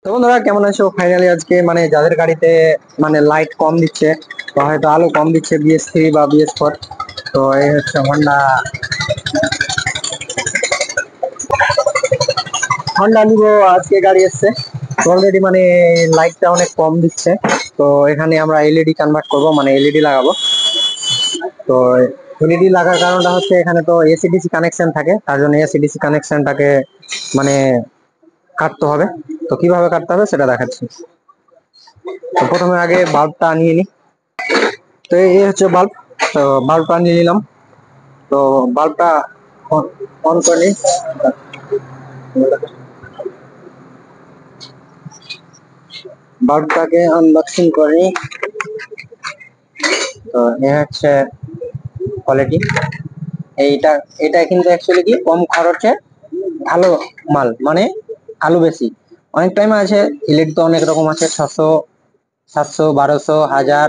তো বন্ধুরা কেমন আছো? ফাইনালি আজকে মানে যাদের গাড়িতে মানে লাইট কম দিচ্ছে বা হয়তো আলো কম দিচ্ছে BS3 বা BS4, তো এই হচ্ছে হন্ডা হন্ডা নিবো আজকে গাড়ি এসছে। তো অলরেডি মানে লাইটটা অনেক কম দিচ্ছে, তো এখানে আমরা এলইডি কনভার্ট করব, মানে এলইডি লাগাবো। তো এলইডি লাগার কারণটা হচ্ছে এখানে তো এসিডিসি কানেকশন থাকে, তার জন্য এসিডিসি কানেকশনটাকে মানে কাটতে হবে। তো কিভাবে কাটতে হবে সেটা দেখাচ্ছি। তো প্রথমে আগে বাল্বটা নিয়ে নিই। তো এই হচ্ছে বাল্ব। তো বাল্বটা নিয়ে নিলাম। তো বাল্বটা অন করে নিই। বাল্বটাকে আনবক্সিং করে নিই। তো এ হচ্ছে কোয়ালিটি। এইটা এটা কিন্তু অ্যাকচুয়ালি কি কম খরচে ভালো মাল, মানে আলু বেশি। অনেক টাইম আছে, ইলেক্ট তো অনেক রকম আছে, 600, 700, 1200, 1000।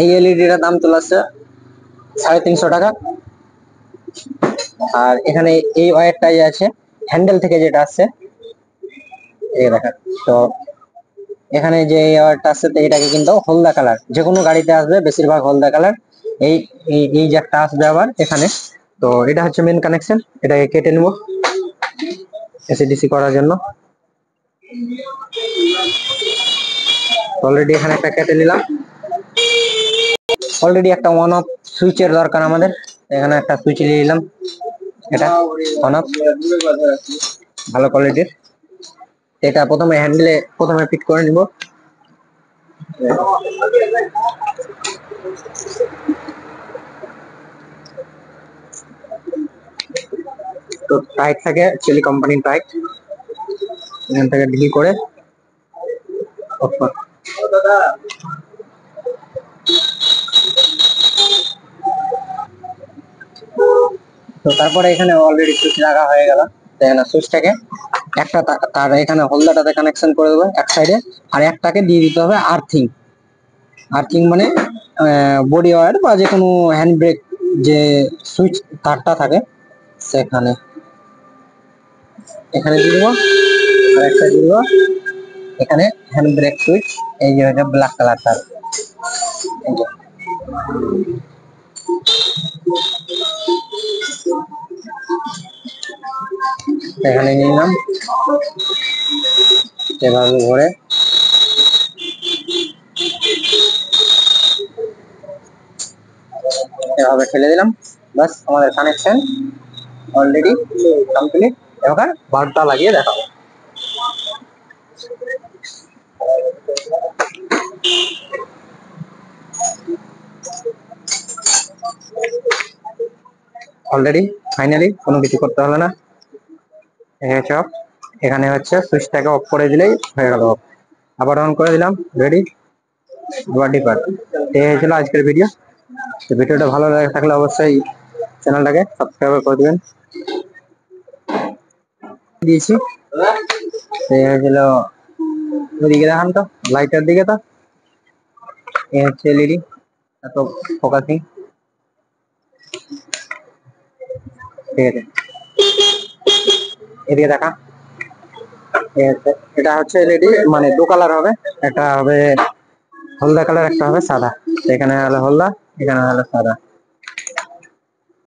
এই এলইডিটার দাম চলে আসছে 350 টাকা। আর এখানে এই ওয়্যারটাই আছে হ্যান্ডেল থেকে যেটা আসছে, এই দেখেন। তো এখানে যে ওয়্যারটা আসছে তো এটাকে কিন্তু হলদা কালার, যে কোনো গাড়িতে আসবে বেশিরভাগ হলদা কালার। এই এই এই যে একটা আসবে আবার এখানে। তো এটা হচ্ছে মেন কানেকশন, এটাকে কেটে নেব এসিডিসি করার জন্য। অলরেডি এখানে একটা কেটে নিলাম। অলরেডি একটা অন অফ সুইচের দরকার আমাদের, এখানে একটা সুইচ নিয়ে নিলাম। এটা অন অফ, ভালো কোয়ালিটির। এটা প্রথমে হ্যান্ডেলে প্রথমে ফিট করে নিব। তো টাইট থাকে অ্যাকচুয়ালি, কোম্পানির টাইট। এখান থেকে ডিল করে অফ কর। তো তারপরে এখানে অলরেডি সুইচ লাগা হয়ে গেল। এখানে সুইচটাকে একটা তার এখানে হোল্ডারটাতে কানেকশন করে দেবো এক সাইডে, আর একটাকে দিয়ে দিতে হবে আর্থিং। আর্থিং মানে বডি ওয়্যার বা যে কোনো হ্যান্ড ব্রেক যে সুইচ তারটা থাকে সেখানে, এখানে দিয়ে দেবো। আর একটা দিয়ে দেবো এখানে হ্যান্ড ব্রেক সুইচ, এই যে ব্ল্যাক কালার তার। এখানে নিলাম, এভাবে ঘুরে এভাবে ঠেলে দিলাম। বাস, আমাদের কানেকশন অলরেডি কমপ্লিট। এবার বাল্বটা লাগিয়ে দেখাবো। অলরেডি ফাইনালি কোনো কিছু করতে হলো না, সব এখানে হচ্ছে সুইচটাকে অফ করে দিলেই হয়ে গেল। আবার অন করে দিলাম, রেডি। আবার ডিপার। এই হয়েছিল আজকের ভিডিও। তো ভিডিওটা ভালো লাগে থাকলে অবশ্যই চ্যানেলটাকে সাবস্ক্রাইব করে দিবেন। দিয়েছি এই হয়েছিল, ওদিকে দেখান তো, লাইটার দিকে। তো এই হচ্ছে এলইডি, এত ফোকাসিং, ঠিক আছে। এদিকে দেখা, এটা হচ্ছে এলইডি, মানে দু কালার হবে, একটা হবে হলদা কালার, একটা হবে সাদা। এখানে হলো হলদা, এখানে হলো সাদা।